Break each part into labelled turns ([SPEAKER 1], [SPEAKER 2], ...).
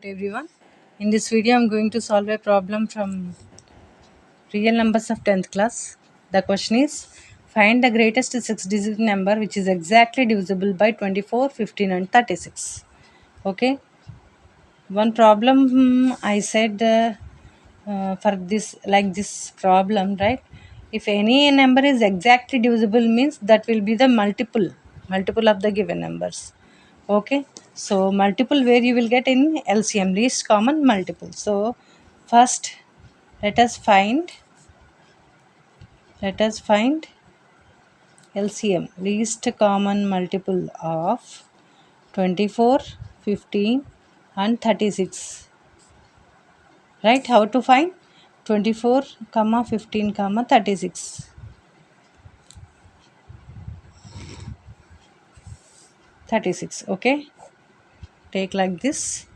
[SPEAKER 1] To everyone. In this video, I'm going to solve a problem from real numbers of 10th class. The question is find the greatest 6-digit number which is exactly divisible by 24, 15 and 36. Okay. One problem I said for this problem, right? If any number is exactly divisible means that will be the multiple of the given numbers. Okay, so multiple where you will get in LCM, least common multiple. So first let us find LCM, least common multiple of 24, 15 and 36. Right, how to find 24 comma 15 comma 36. 36. Okay, take like this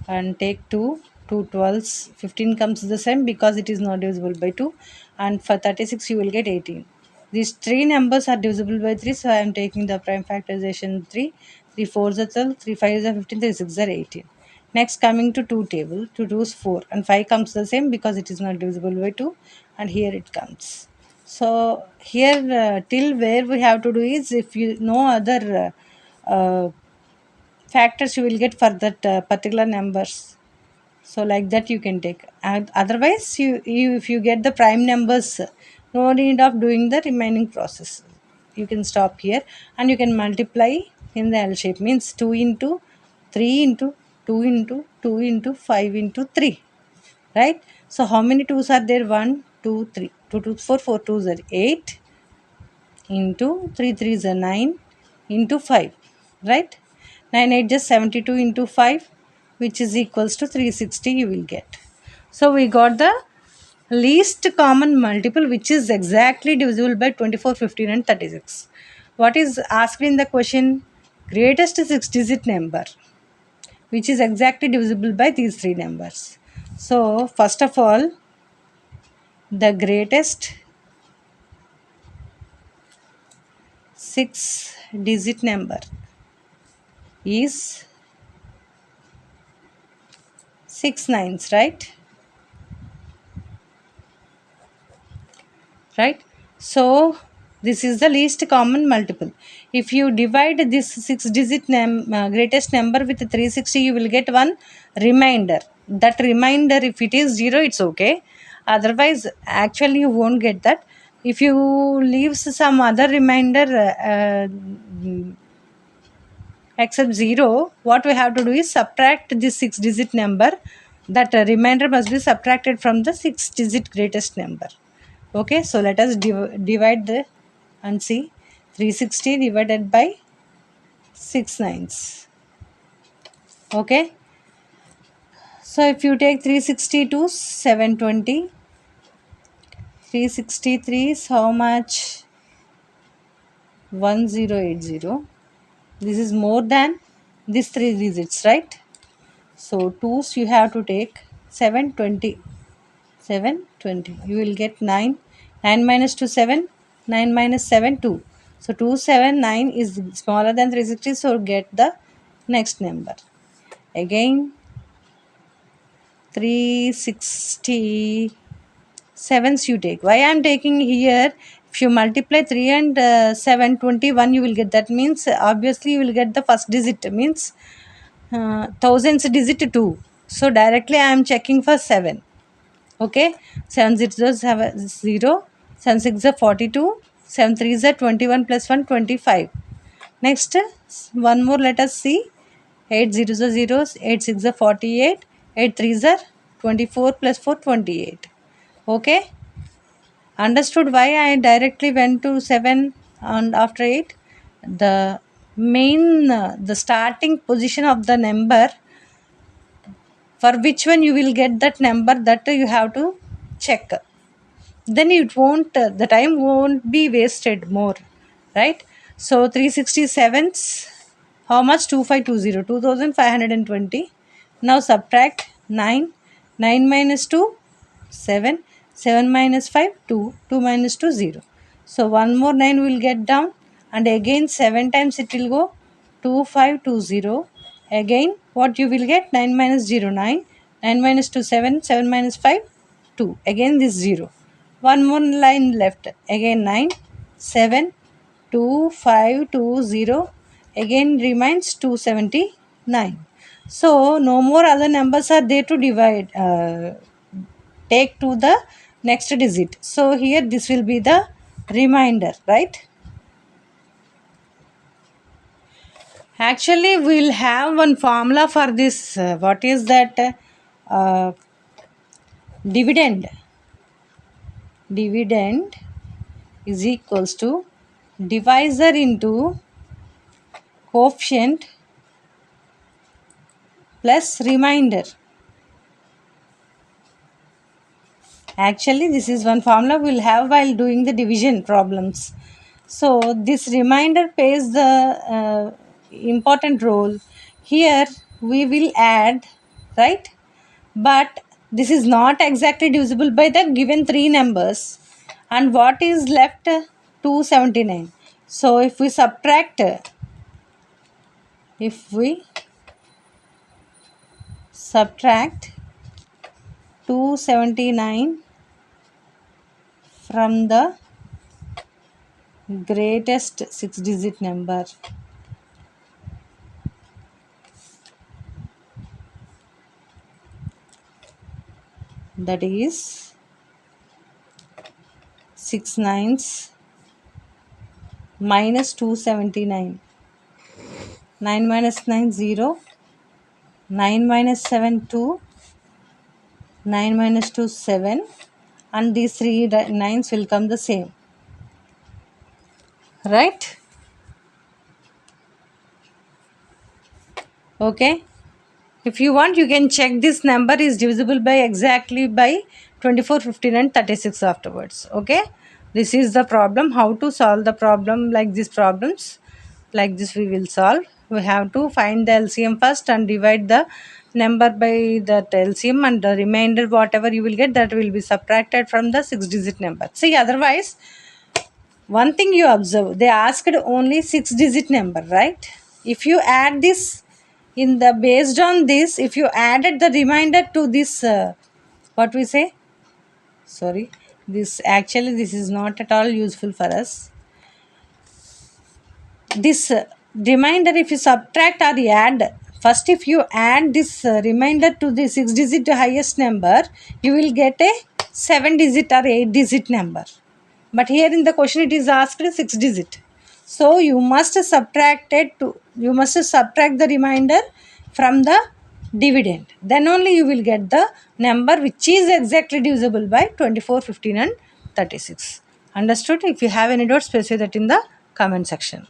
[SPEAKER 1] and take 2 12s. 15 comes the same because it is not divisible by 2, and for 36 you will get 18. These three numbers are divisible by 3, so I am taking the prime factorization 3. 3 4s are 12, 3 5s are 15, 3 6 are 18. Next, coming to 2 table, 2 2s 4 and 5 comes the same because it is not divisible by 2, and here it comes. So here till where we have to do is, if you know other factors you will get for that particular numbers, so like that you can take. And otherwise you if you get the prime numbers, no need of doing the remaining process. You can stop here and you can multiply in the L shape, means 2 into 3 into 2 into 2 into 5 into 3, right? So how many 2's are there? 1 2 3. 2 2 4, 4 2's are 8 into 3 3's are 9 into 5, right? 9 8 just 72 into 5, which is equals to 360 you will get. So we got the least common multiple which is exactly divisible by 24, 15 and 36. What is asked in the question? Greatest 6-digit number which is exactly divisible by these three numbers. So first of all, the greatest 6-digit number is 6 nines, right? Right. So this is the least common multiple. If you divide this 6-digit greatest number with 360, you will get one remainder. That remainder, if it is 0, it's okay. Otherwise, actually you won't get that. If you leave some other remainder except 0, what we have to do is subtract this 6-digit number. That remainder must be subtracted from the 6-digit greatest number. Okay, so let us divide the and see. 360 divided by 6 nines. Okay, so if you take 360 to 720, 363 is how much? 1080. This is more than these 3 digits, right? So 2's you have to take 720. 720. You will get 9. 9 minus 2 7. 9 minus 7 2. So 279 is smaller than 360. So get the next number. Again 367's you take. Why I am taking here? If you multiply 3 and 721, you will get. That means obviously you will get the first digit. Means thousands digit 2. So directly I am checking for 7. Okay, 7 zeros have a 0, 7 6 are 42, 7 3 are 21 plus 1 25. Next, one more let us see. 8 zeros are zeros, 8 6 are 48, 8 3 are 24 plus 4 28. Okay, understood why I directly went to 7 and after 8? The main, the starting position of the number, for which one you will get that number, that you have to check. Then it won't, the time won't be wasted more, right? So 367's how much? 2520, 2520. Now subtract 9. 9 minus 2 7. 7 minus 5 2. 2 minus 2 0. So one more 9 will get down, and again 7 times it will go. 2520. Again what you will get? 9 minus 0, 9. 9 minus 2, 7. 7 minus 5, 2. Again this 0. One more line left. Again 9, 7, 2, 5, 2, 0. Again remains 279. So no more other numbers are there to divide, take to the next digit. So here this will be the remainder, right? Actually, we'll have one formula for this. What is that? Uh, Dividend. Dividend is equals to divisor into coefficient plus remainder. Actually, this is one formula we'll have while doing the division problems. So this remainder plays the important role. Here we will add, right? But this is not exactly divisible by the given three numbers. And what is left? 279. So if we subtract 279 from the greatest six digit number, that is 6 nines minus 279. 9 minus 9, 0. 9 minus 7, 2. 9 minus 2, 7. And these three nines will come the same, right? Okay. If you want, you can check this number is divisible by exactly by 24, 15 and 36 afterwards. Okay. This is the problem. How to solve the problem like these problems. Like this we will solve. We have to find the LCM first and divide the number by that LCM, and the remainder whatever you will get, that will be subtracted from the 6 digit number. See, otherwise one thing you observe, they asked only 6 digit number, right? If you add this in the based on this, if you added the remainder to this, what we say, sorry, this actually this is not at all useful for us. This remainder, if you subtract or add, first if you add this remainder to the 6 digit highest number, you will get a 7 digit or 8 digit number. But here in the question it is asked 6 digit. So you must subtract the remainder from the dividend. Then only you will get the number which is exactly divisible by 24, 15 and 36. Understood? If you have any doubts, please say that in the comment section.